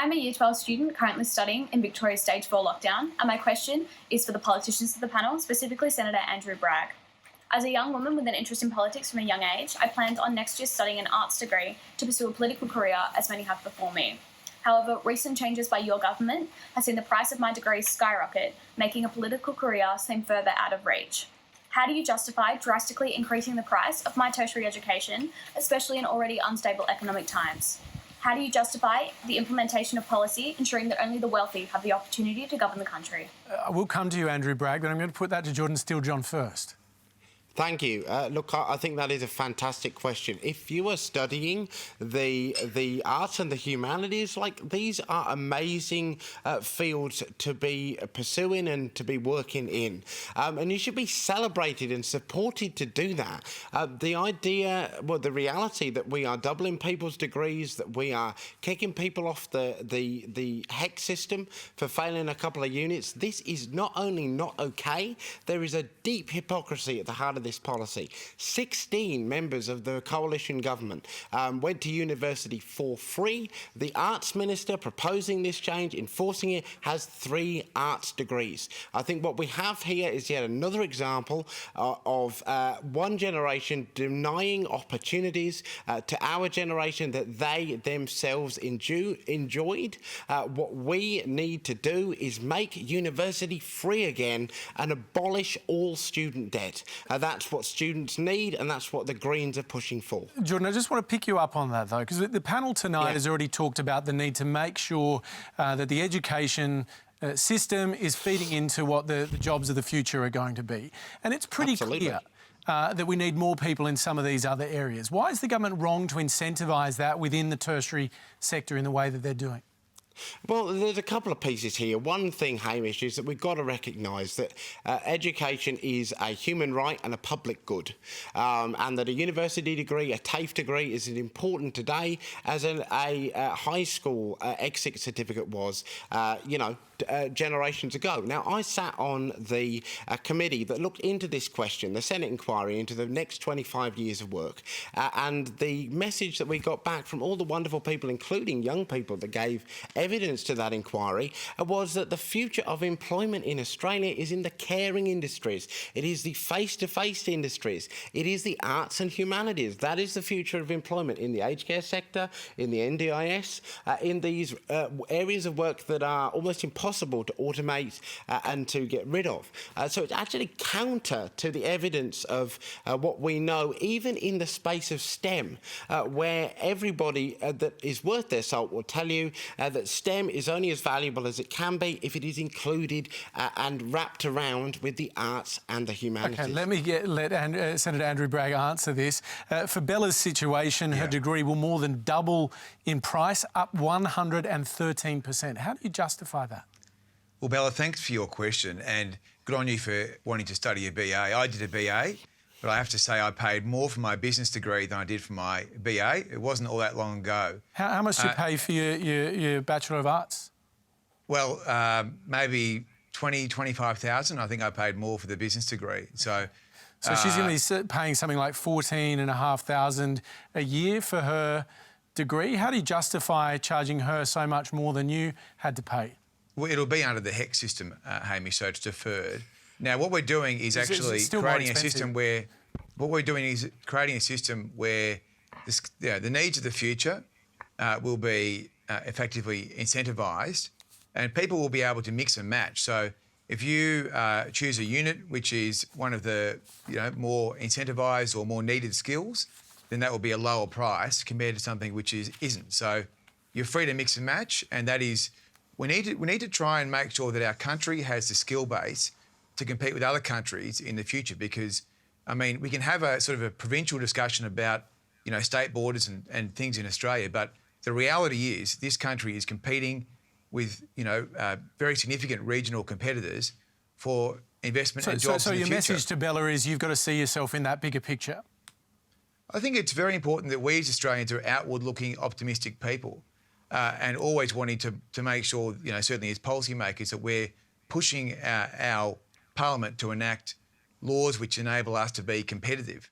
I'm a Year 12 student currently studying in Victoria's Stage 4 lockdown, and my question is for the politicians of the panel, specifically Senator Andrew Bragg. As a young woman with an interest in politics from a young age, I planned on next year studying an arts degree to pursue a political career, as many have before me. However, recent changes by your government have seen the price of my degree skyrocket, making a political career seem further out of reach. How do you justify drastically increasing the price of my tertiary education, especially in already unstable economic times? How do you justify the implementation of policy ensuring that only the wealthy have the opportunity to govern the country? We'll come to you, Andrew Bragg, but I'm going to put that to Jordon Steele-John first. Thank you. Look, I think that is a fantastic question. If you are studying the arts and the humanities, these are amazing fields to be pursuing and to be working in. And you should be celebrated and supported to do that. The reality that we are doubling people's degrees, that we are kicking people off the HEC system for failing a couple of units, this is not only not okay, there is a deep hypocrisy at the heart of this policy. 16 members of the coalition government went to university for free. The arts minister proposing this change, enforcing it, has 3 arts degrees. I think what we have here is yet another example of one generation denying opportunities to our generation that they themselves enjoyed. What we need to do is make university free again and abolish all student debt. That's what students need, and that's what the Greens are pushing for. Jordon, I just want to pick you up on that, though, because the panel tonight has already talked about the need to make sure that the education system is feeding into what the jobs of the future are going to be. And it's pretty clear that we need more people in some of these other areas. Why is the government wrong to incentivise that within the tertiary sector in the way that they're doing? Well, there's a couple of pieces here. One thing, Hamish, is that we've got to recognise that education is a human right and a public good, and that a university degree, a TAFE degree, is as important today as a high school exit certificate was, generations ago. Now, I sat on the committee that looked into this question, the Senate inquiry into the next 25 years of work, and the message that we got back from all the wonderful people, including young people that gave evidence to that inquiry, was that the future of employment in Australia is in the caring industries. It is the face-to-face industries. It is the arts and humanities. That is the future of employment in the aged care sector, in the NDIS, in these areas of work that are almost impossible to automate and to get rid of. So it's actually counter to the evidence of what we know, even in the space of STEM, where everybody that is worth their salt will tell you that STEM is only as valuable as it can be if it is included and wrapped around with the arts and the humanities. OK, let Senator Andrew Bragg answer this. For Bella's situation, her degree will more than double in price, up 113%. How do you justify that? Well, Bella, thanks for your question, and good on you for wanting to study a BA. I did a BA, but I have to say I paid more for my business degree than I did for my BA. It wasn't all that long ago. How much do you pay for your Bachelor of Arts? Well, maybe 25,000. I think I paid more for the business degree. So she's going to be paying something like 14,500 a year for her degree. How do you justify charging her so much more than you had to pay? Well, it'll be under the HEC system, Hamish, so it's deferred. Now, what we're doing is actually creating a system where the needs of the future will be effectively incentivised, and people will be able to mix and match. So if you choose a unit which is one of the more incentivised or more needed skills, then that will be a lower price compared to something which isn't. So you're free to mix and match, and that is we need to try and make sure that our country has the skill base to compete with other countries in the future, because, I mean, we can have a sort of a provincial discussion about, state borders and things in Australia, but the reality is this country is competing with, very significant regional competitors for investment and jobs in the future. So your message to Bella is you've got to see yourself in that bigger picture? I think it's very important that we as Australians are outward-looking, optimistic people. And always wanting to make sure, certainly as policymakers, that we're pushing our parliament to enact laws which enable us to be competitive.